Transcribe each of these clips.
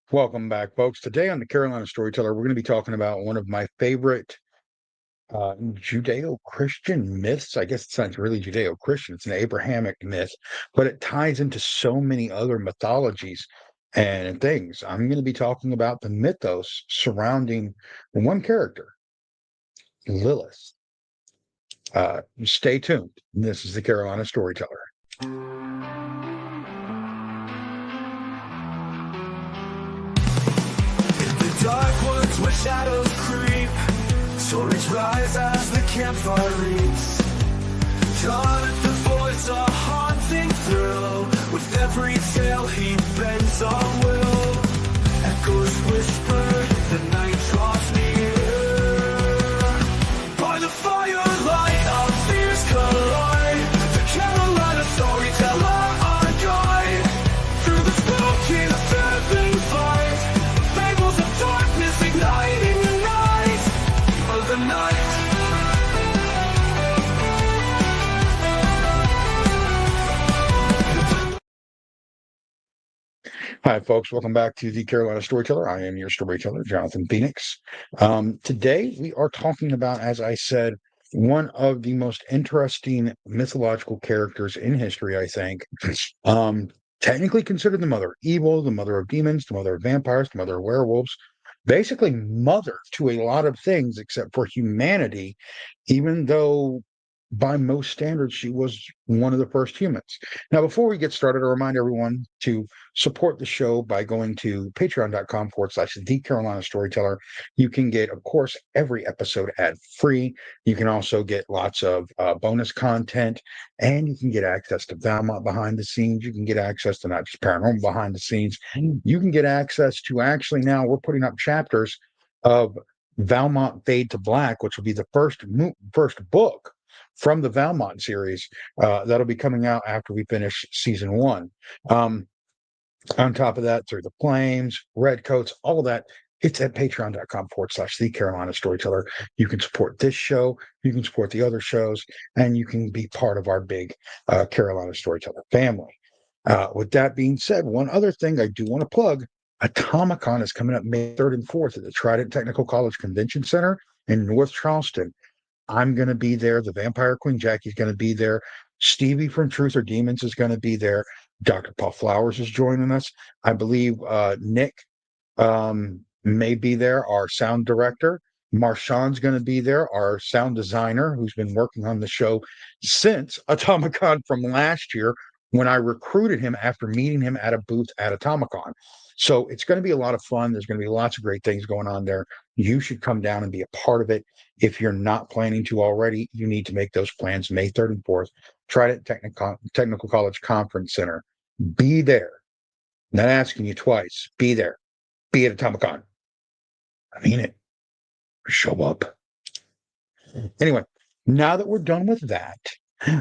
Welcome back, folks. Today on the Carolina Storyteller, we're going to be talking about one of my favorite Judeo-Christian myths. I guess it's not really Judeo-Christian, it's an Abrahamic myth, but it ties into so many other mythologies and things. I'm going to be talking about the mythos surrounding one character, Lilith. Stay tuned. This is the Carolina Storyteller. The dark woods where shadows creep, stories rise as the campfire reaps. Jonathan voice a haunting thrill, with every tale he bends on will. Echoes whisper, the night draws near. By the firelight of fears collide, the Carolina Storyteller our guide. Through the spooky, the fervent fight, fables of darkness igniting the night of the night. Hi, folks. Welcome back to the Carolina Storyteller. I am your storyteller, Jonathan Phoenix. Today, we are talking about, as I said, one of the most interesting mythological characters in history, I think. Technically considered the mother of evil, the mother of demons, the mother of vampires, the mother of werewolves, basically mother to a lot of things except for humanity, even though by most standards, she was one of the first humans. Now, before we get started, I remind everyone to support the show by going to patreon.com/, the Carolina Storyteller. You can get, of course, every episode ad free. You can also get lots of bonus content, and you can get access to Valmont behind the scenes. You can get access to not just paranormal behind the scenes. You can get access to, actually, now we're putting up chapters of Valmont Fade to Black, which will be the first book from the Valmont series. That'll be coming out after we finish season one. On top of that, Through the Flames, Redcoats, all of that, it's at patreon.com/, the Carolina Storyteller. You can support this show, you can support the other shows, and you can be part of our big Carolina Storyteller family. With that being said, one other thing I do want to plug, Atomicon is coming up May 3rd and 4th at the Trident Technical College Convention Center in North Charleston. I'm going to be there. The Vampire Queen Jackie's going to be there. Stevie from Truth or Demons is going to be there. Dr. Paul Flowers is joining us. I believe Nick may be there, our sound director. Marshawn's going to be there, our sound designer, who's been working on the show since Atomicon from last year when I recruited him after meeting him at a booth at Atomicon. So it's going to be a lot of fun. There's going to be lots of great things going on there. You should come down and be a part of it. If you're not planning to already, you need to make those plans. May 3rd and 4th, Trident Technical College Conference Center. Be there. Not asking you twice. Be there. Be at Atomicon. I mean it. Show up. Anyway, now that we're done with that,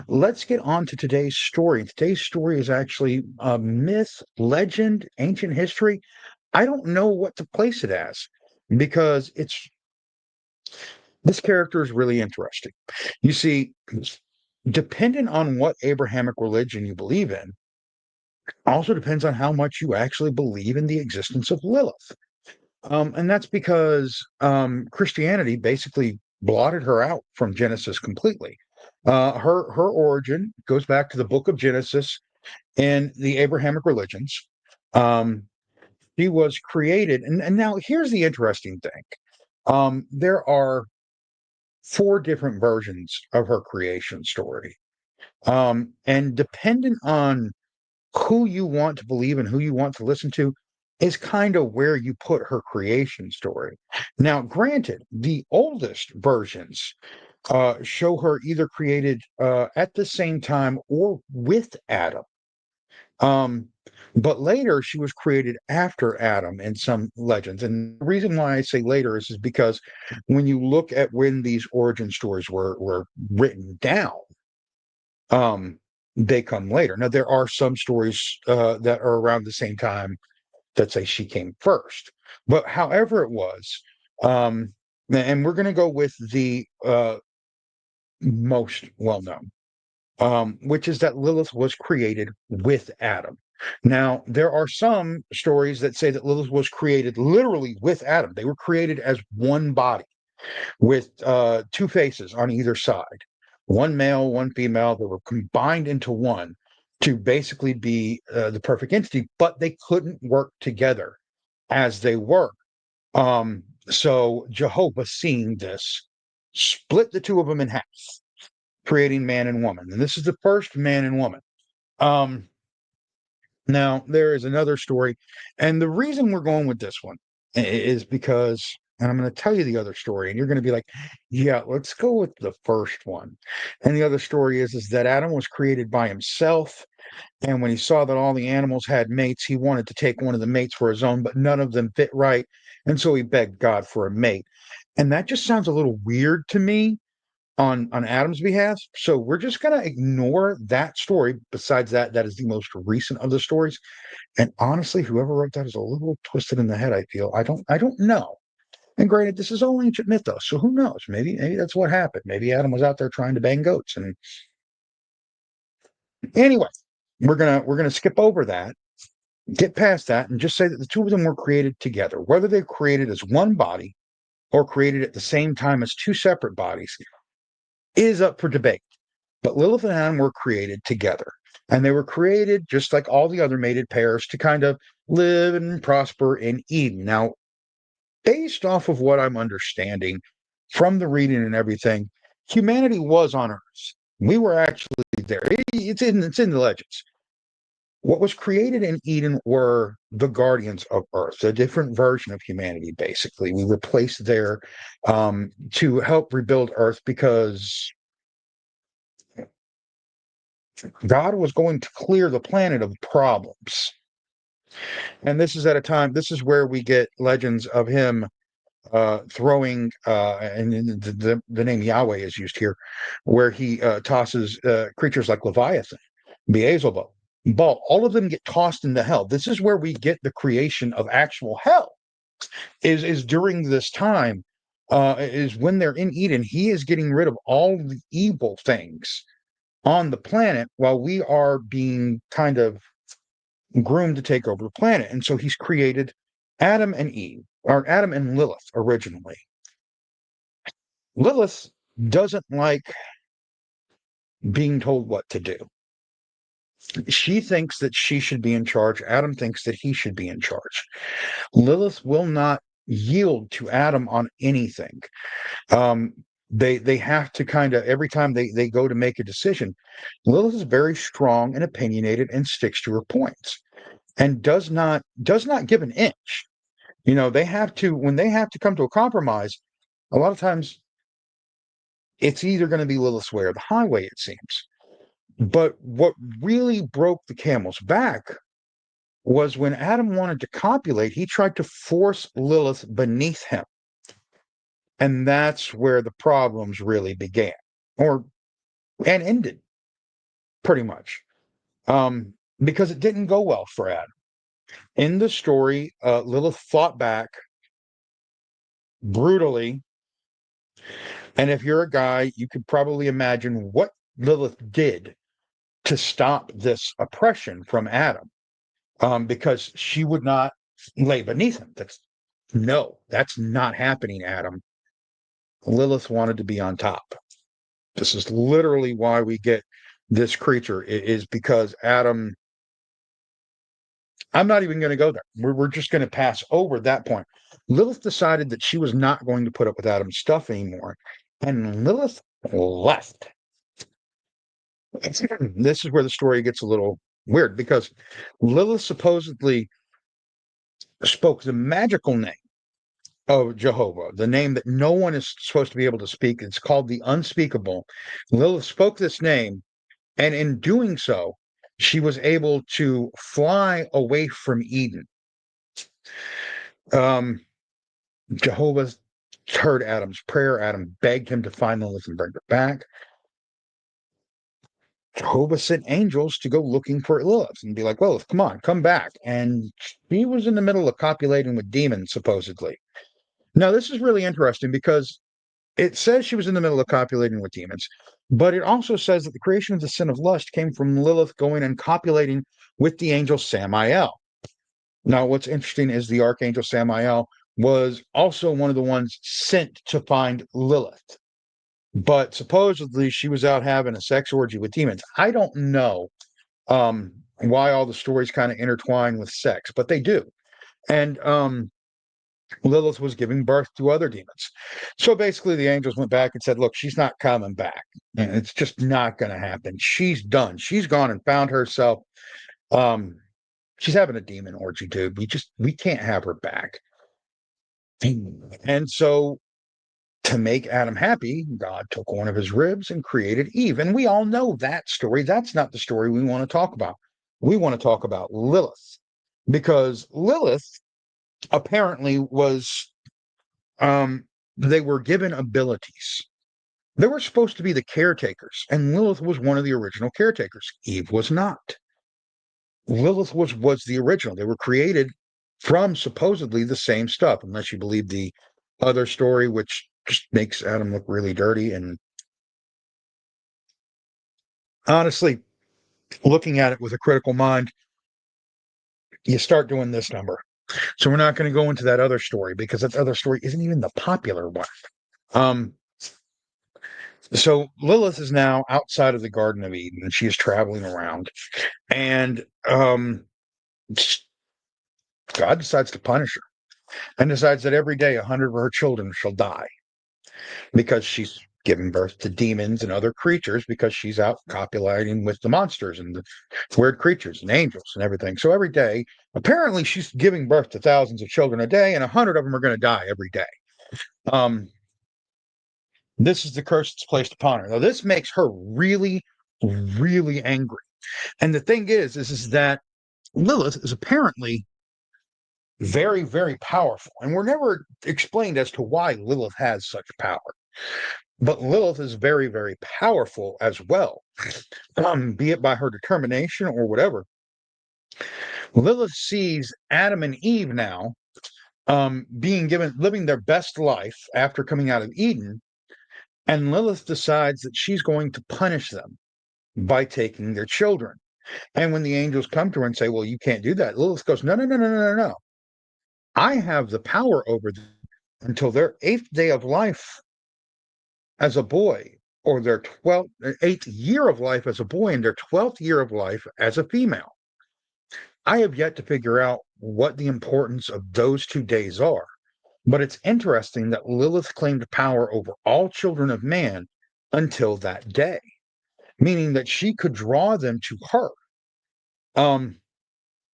let's get on to today's story. Today's story is actually a myth, legend, ancient history. I don't know what to place it as because this character is really interesting. You see, depending on what Abrahamic religion you believe in, also depends on how much you actually believe in the existence of Lilith. And that's because Christianity basically blotted her out from Genesis completely. Her origin goes back to the book of Genesis and the Abrahamic religions. Um, she was created, and now here's the interesting thing. There are four different versions of her creation story. And dependent on who you want to believe and who you want to listen to is kind of where you put her creation story. Now, granted, the oldest versions show her either created at the same time or with Adam. Um, but later, she was created after Adam in some legends. And the reason why I say later is because when you look at when these origin stories were written down, um, they come later. Now, there are some stories that are around the same time that say she came first. But however it was, and we're going to go with the most well known, which is that Lilith was created with Adam. Now, there are some stories that say that Lilith was created literally with Adam. They were created as one body with two faces on either side, one male, one female. They were combined into one to basically be the perfect entity, but they couldn't work together as they were. So Jehovah, seeing this, split the two of them in half, creating man and woman. And this is the first man and woman. Um, Now, there is another story, and the reason we're going with this one is because, and I'm going to tell you the other story, and you're going to be like, yeah, let's go with the first one. And the other story is that Adam was created by himself, and when he saw that all the animals had mates, he wanted to take one of the mates for his own, but none of them fit right, and so he begged God for a mate. And that just sounds a little weird to me on Adam's behalf. So we're just going to ignore that story. Besides that, that is the most recent of the stories. And honestly, whoever wrote that is a little twisted in the head, I feel. I don't know. And granted, this is all ancient mythos, so who knows? Maybe that's what happened. Maybe Adam was out there trying to bang goats. And anyway, we're gonna skip over that, get past that, and just say that the two of them were created together. Whether they're created as one body or created at the same time as two separate bodies is up for debate. But Lilith and Adam were created together. And they were created just like all the other mated pairs to kind of live and prosper in Eden. Now, based off of what I'm understanding from the reading and everything, humanity was on Earth. We were actually there. It's in the legends. What was created in Eden were the guardians of Earth, a different version of humanity, basically. We were placed there to help rebuild Earth because God was going to clear the planet of problems. And this is at a time, this is where we get legends of him throwing, and the name Yahweh is used here, where he tosses creatures like Leviathan, Beelzebub, Baal. All of them get tossed into hell. This is where we get the creation of actual hell, is during this time, is when they're in Eden. He is getting rid of all the evil things on the planet while we are being kind of groomed to take over the planet. And so he's created Adam and Eve, or Adam and Lilith originally. Lilith doesn't like being told what to do. She thinks that she should be in charge. Adam thinks that he should be in charge. Lilith will not yield to Adam on anything. Um, they have to kind of, every time they go to make a decision, Lilith is very strong and opinionated and sticks to her points and does not give an inch. They have to, when they have to come to a compromise, a lot of times it's either going to be Lilith's way or the highway, it seems. But what really broke the camel's back was when Adam wanted to copulate, he tried to force Lilith beneath him. And that's where the problems really began, and ended, pretty much. Because it didn't go well for Adam. In the story, Lilith fought back brutally. And if you're a guy, you could probably imagine what Lilith did to stop this oppression from Adam, because she would not lay beneath him. That's not happening, Adam. Lilith wanted to be on top. This is literally why we get this creature, is because Adam. I'm not even going to go there. We're just going to pass over that point. Lilith decided that she was not going to put up with Adam's stuff anymore, and Lilith left. This is where the story gets a little weird, because Lilith supposedly spoke the magical name of Jehovah, the name that no one is supposed to be able to speak. It's called the unspeakable. Lilith spoke this name, and in doing so, she was able to fly away from Eden. Jehovah heard Adam's prayer. Adam begged him to find Lilith and bring her back. Jehovah sent angels to go looking for Lilith and be like, Lilith, come on, come back. And she was in the middle of copulating with demons, supposedly. Now, this is really interesting because it says she was in the middle of copulating with demons, but it also says that the creation of the sin of lust came from Lilith going and copulating with the angel Samael. Now, what's interesting is the archangel Samael was also one of the ones sent to find Lilith, but supposedly she was out having a sex orgy with demons. I don't know why all the stories kind of intertwine with sex, but they do. And Lilith was giving birth to other demons. So basically, the angels went back and said, look, she's not coming back. And it's just not going to happen. She's done. She's gone and found herself. Um, she's having a demon orgy, dude. We can't have her back. And so to make Adam happy, God took one of his ribs and created Eve. And we all know that story. That's not the story we want to talk about. We want to talk about Lilith because Lilith apparently was they were given abilities. They were supposed to be the caretakers, and Lilith was one of the original caretakers. Eve was not. Lilith was the original. They were created from supposedly the same stuff, unless you believe the other story, which just makes Adam look really dirty. And honestly, looking at it with a critical mind, you start doing this number. So we're not going to go into that other story because that other story isn't even the popular one. Um, So Lilith is now outside of the Garden of Eden, and she is traveling around, and God decides to punish her, and decides that every day 100 of her children shall die because she's giving birth to demons and other creatures because she's out copulating with the monsters and the weird creatures and angels and everything. So every day, apparently, she's giving birth to thousands of children a day, and 100 of them are going to die every day. Um, this is the curse that's placed upon her. Now, this makes her really, really angry. And the thing is that Lilith is apparently very, very powerful. And we're never explained as to why Lilith has such power. But Lilith is very, very powerful as well, be it by her determination or whatever. Lilith sees Adam and Eve now living their best life after coming out of Eden. And Lilith decides that she's going to punish them by taking their children. And when the angels come to her and say, well, you can't do that, Lilith goes, no, no, no, no, no, no, no. I have the power over them until their 8th day of life as a boy, or their 8th year of life as a boy, and their 12th year of life as a female. I have yet to figure out what the importance of those 2 days are. But it's interesting that Lilith claimed power over all children of man until that day, meaning that she could draw them to her.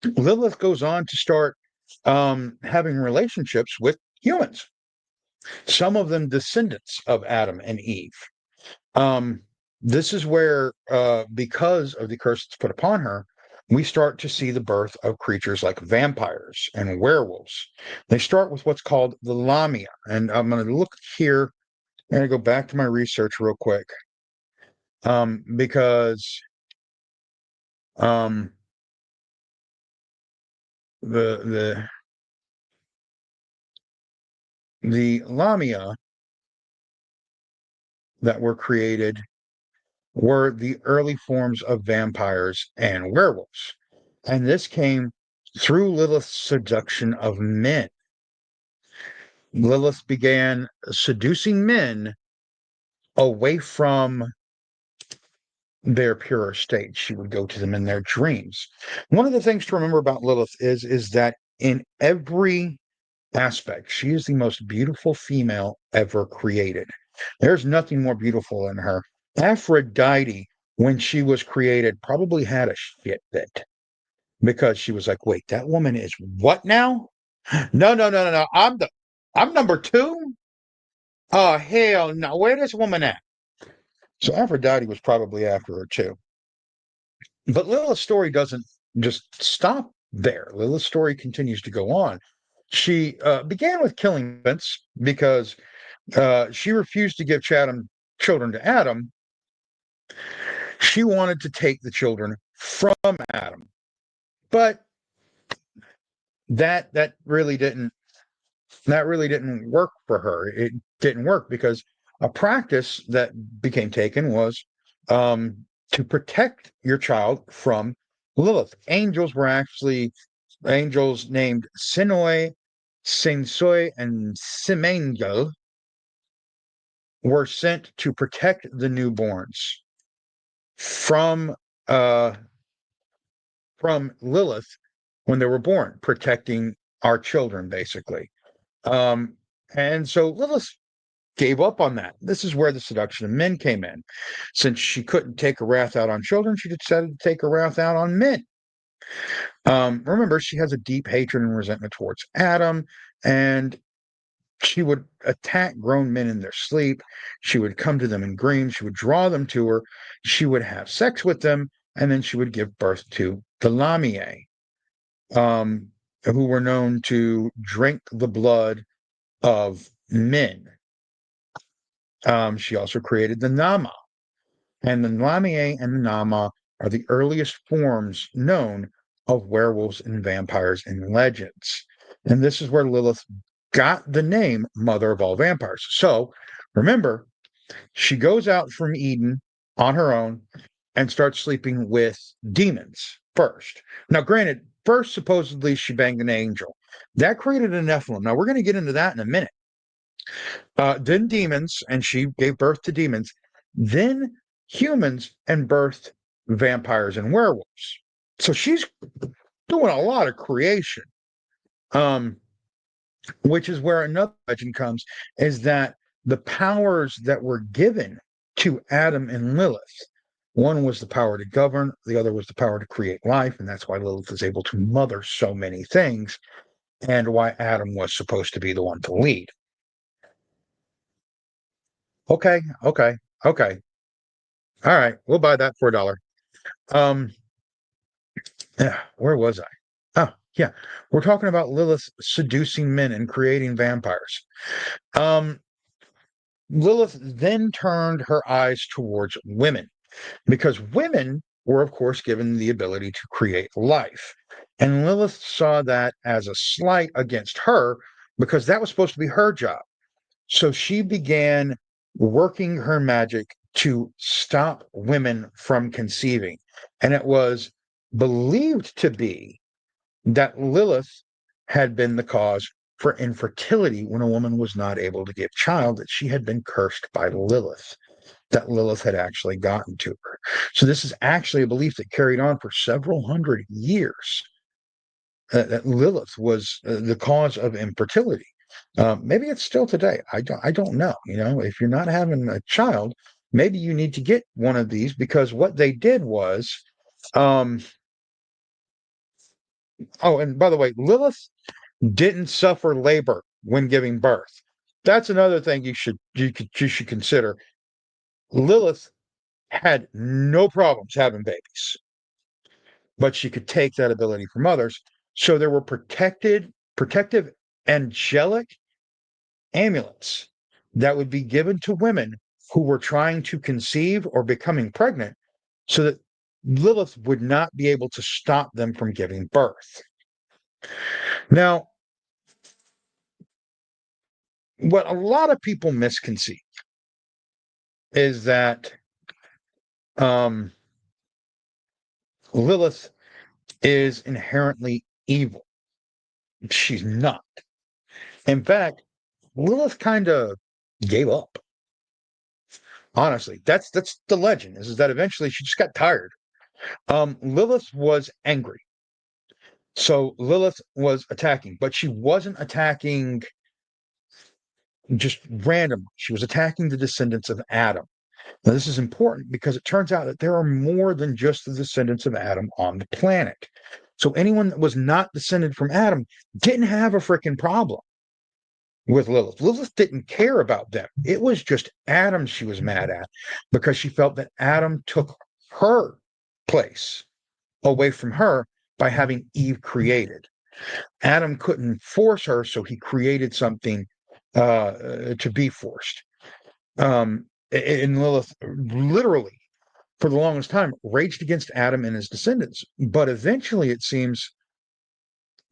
Lilith goes on to start having relationships with humans, some of them descendants of Adam and Eve. This is where, because of the curse that's put upon her, we start to see the birth of creatures like vampires and werewolves. They start with what's called the Lamia. And I'm going to look here. I'm going to go back to my research real quick because um, the Lamia that were created were the early forms of vampires and werewolves. And this came through Lilith's seduction of men. Lilith began seducing men away from their purer state. She would go to them in their dreams. One of the things to remember about Lilith is that in every aspect, she is the most beautiful female ever created. There's nothing more beautiful than her. Aphrodite, when she was created, probably had a shit fit because she was like, wait, that woman is what now? No, no, no, no, no. I'm number 2. Oh, hell no. Where this woman at? So Aphrodite was probably after her too. But Lilith's story doesn't just stop there. Lilith's story continues to go on. She began with killing infants because she refused to give children to Adam. She wanted to take the children from Adam. But that really didn't work for her. It didn't work because a practice that became taken was to protect your child from Lilith. Angels were actually angels named Sinoi, Sensoi, and Simangel were sent to protect the newborns from uh, from Lilith when they were born, protecting our children, basically. Um, and so Lilith gave up on that. This is where the seduction of men came in. Since she couldn't take her wrath out on children, she decided to take her wrath out on men. Remember, she has a deep hatred and resentment towards Adam, and she would attack grown men in their sleep. She would come to them in dreams. She would draw them to her. She would have sex with them, and then she would give birth to the Lamia, um, who were known to drink the blood of men. She also created the Nama, and the Lamia and the Nama are the earliest forms known of werewolves and vampires in legends. And this is where Lilith got the name Mother of all vampires. So remember, she goes out from Eden on her own and starts sleeping with demons first. Now, granted, first supposedly she banged an angel. That created a Nephilim. Now, we're going to get into that in a minute. Then demons, and she gave birth to demons. Then humans, and birthed vampires and werewolves. So she's doing a lot of creation. Um, which is where another legend comes, is that the powers that were given to Adam and Lilith, one was the power to govern, the other was the power to create life, and that's why Lilith is able to mother so many things, and why Adam was supposed to be the one to lead. Okay, okay, okay. All right, we'll buy that for $1. Um, yeah, where was I? Oh, yeah. We're talking about Lilith seducing men and creating vampires. Um, Lilith then turned her eyes towards women because women were, of course, given the ability to create life. And Lilith saw that as a slight against her because that was supposed to be her job. So she began working her magic to stop women from conceiving. And it was believed to be that Lilith had been the cause for infertility when a woman was not able to give child, that she had been cursed by Lilith, that Lilith had actually gotten to her. So this is actually a belief that carried on for several hundred years, that Lilith was the cause of infertility. Maybe it's still today. I don't know. You know, if you're not having a child, maybe you need to get one of these, because what they did was, um, oh, and by the way, Lilith didn't suffer labor when giving birth. That's another thing you should consider. Lilith had no problems having babies, but she could take that ability from others. So there were protective angelic amulets that would be given to women who were trying to conceive or becoming pregnant, so that Lilith would not be able to stop them from giving birth. Now, what a lot of people misconceive is that um, Lilith is inherently evil. She's not. In fact, Lilith kind of gave up. Honestly, that's the legend. Is that eventually she just got tired. Lilith was angry, so Lilith was attacking, but she wasn't attacking just randomly. She was attacking the descendants of Adam. Now, this is important because it turns out that there are more than just the descendants of Adam on the planet. So anyone that was not descended from Adam didn't have a freaking problem with Lilith. Lilith didn't care about them. It was just Adam she was mad at, because she felt that Adam took her place away from her by having Eve created. Adam couldn't force her, so he created something to be forced. And Lilith literally, for the longest time, raged against Adam and his descendants. But eventually, it seems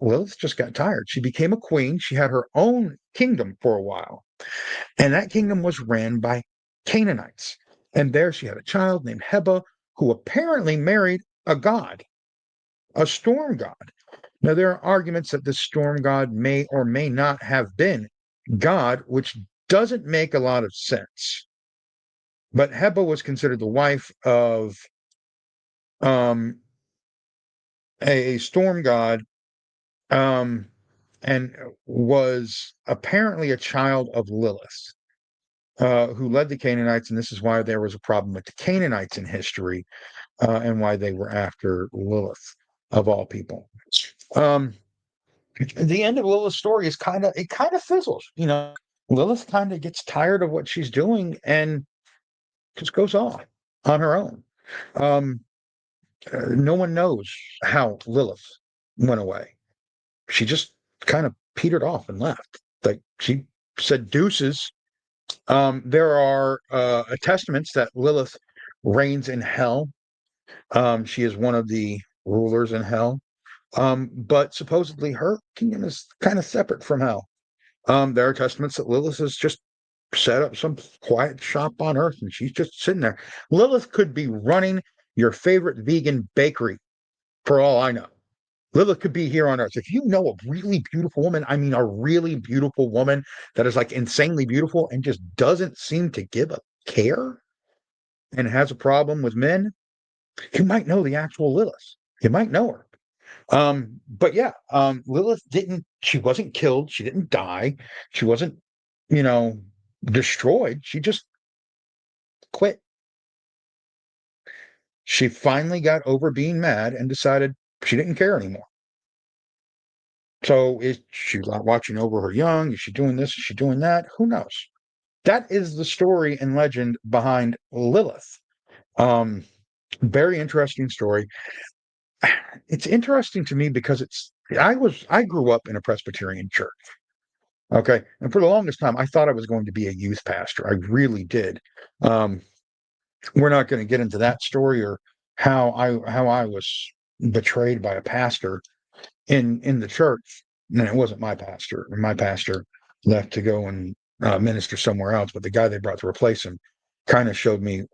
Lilith just got tired. She became a queen. She had her own kingdom for a while, and that kingdom was ran by Canaanites. And there she had a child named Heba, who apparently married a god, a storm god. Now, there are arguments that this storm god may or may not have been God, which doesn't make a lot of sense. But Heba was considered the wife of um, a storm god, um, and was apparently a child of Lilith, who led the Canaanites. And this is why there was a problem with the Canaanites in history, and why they were after Lilith, of all people. Um, the end of Lilith's story is kind of fizzles. Lilith kind of gets tired of what she's doing and just goes off on her own. Um, no one knows how Lilith went away. She just kind of petered off and left. Like, she said deuces. There are testaments that Lilith reigns in hell. She is one of the rulers in hell. But supposedly her kingdom is kind of separate from hell. There are testaments that Lilith has just set up some quiet shop on Earth, and she's just sitting there. Lilith could be running your favorite vegan bakery, for all I know. Lilith could be here on Earth. If you know a really beautiful woman, I mean a really beautiful woman that is like insanely beautiful and just doesn't seem to give a care and has a problem with men, you might know the actual Lilith. You might know her. But yeah, Lilith she wasn't killed. She didn't die. She wasn't, you know, destroyed. She just quit. She finally got over being mad and decided she didn't care anymore. So is she not watching over her young? Is she doing this? Is she doing that? Who knows? That is the story and legend behind Lilith. Um, Very interesting story. It's interesting to me because I grew up in a Presbyterian church. Okay. And for the longest time, I thought I was going to be a youth pastor. I really did. Um, we're not going to get into that story, or how I was betrayed by a pastor in the church. And it wasn't my pastor. My pastor left to go and minister somewhere else, but the guy they brought to replace him kind of showed me,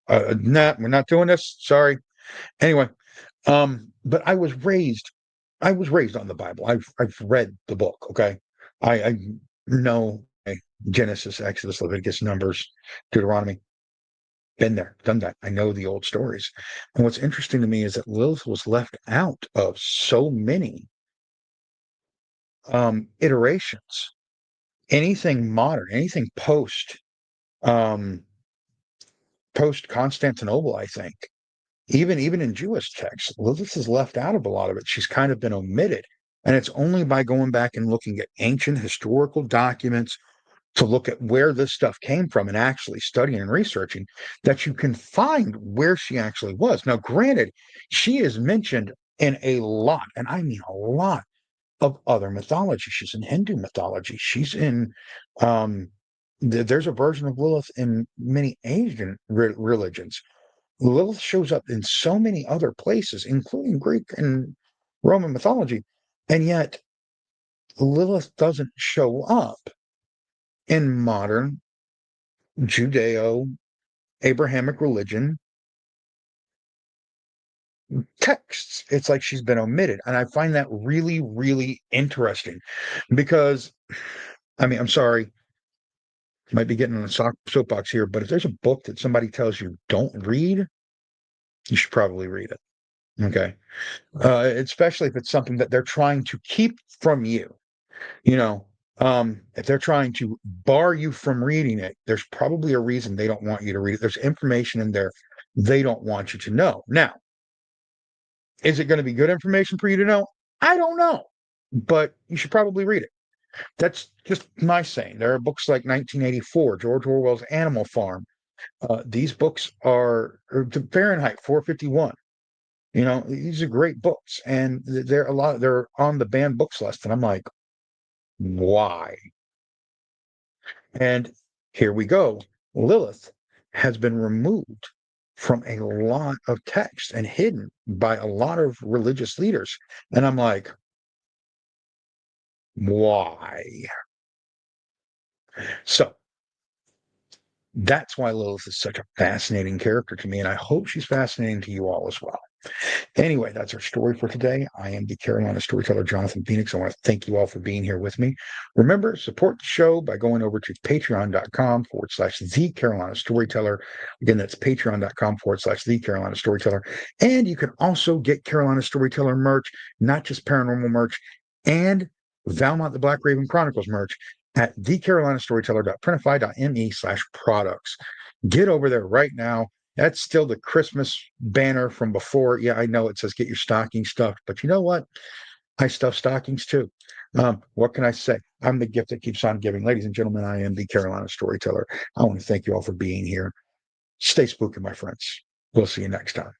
nah, we're not doing this. Sorry. Anyway, but I was raised on the Bible. I've read the book. Okay, I know Genesis, Exodus, Leviticus, Numbers, Deuteronomy. Been there, done that. I know the old stories. And what's interesting to me is that Lilith was left out of so many iterations. Anything modern, anything um, post Constantinople, I think. Even in Jewish texts, Lilith is left out of a lot of it. She's kind of been omitted. And it's only by going back and looking at ancient historical documents to look at where this stuff came from and actually studying and researching that you can find where she actually was. Now, granted, she is mentioned in a lot, and I mean a lot, of other mythology. She's in Hindu mythology. She's in there's a version of Lilith in many Asian religions. Lilith shows up in so many other places, including Greek and Roman mythology, and yet Lilith doesn't show up in modern Judeo Abrahamic religion texts. It's like she's been omitted. And I find that really, really interesting because, I mean, I'm sorry, might be getting on a soapbox here, but if there's a book that somebody tells you don't read, you should probably read it. Okay. Especially if it's something that they're trying to keep from you. You know, if they're trying to bar you from reading it, there's probably a reason they don't want you to read it. There's information in there they don't want you to know. Now, is it going to be good information for you to know? I don't know, but you should probably read it. That's just my saying. There are books like 1984, George Orwell's Animal Farm. These books or Fahrenheit 451. You know, these are great books, and they're on the banned books list, and I'm like, why? And here we go. Lilith has been removed from a lot of text and hidden by a lot of religious leaders. And I'm like, why. So that's why Lilith is such a fascinating character to me, and I hope she's fascinating to you all as well. Anyway, that's our story for today. I am the Carolina storyteller, Jonathan Phoenix. I want to thank you all for being here with me. Remember, support the show by going over to patreon.com/the Carolina Storyteller. Again, that's patreon.com/the Carolina Storyteller. And you can also get Carolina Storyteller merch, not just paranormal merch, and Valmont the Black Raven Chronicles merch at thecarolinastoryteller.printify.me/products. Get over there right now. That's still the Christmas banner from before. Yeah, I know it says get your stocking stuffed, but you know what? I stuff stockings too. What can I say? I'm the gift that keeps on giving. Ladies and gentlemen, I am the Carolina Storyteller. I want to thank you all for being here. Stay spooky, my friends. We'll see you next time.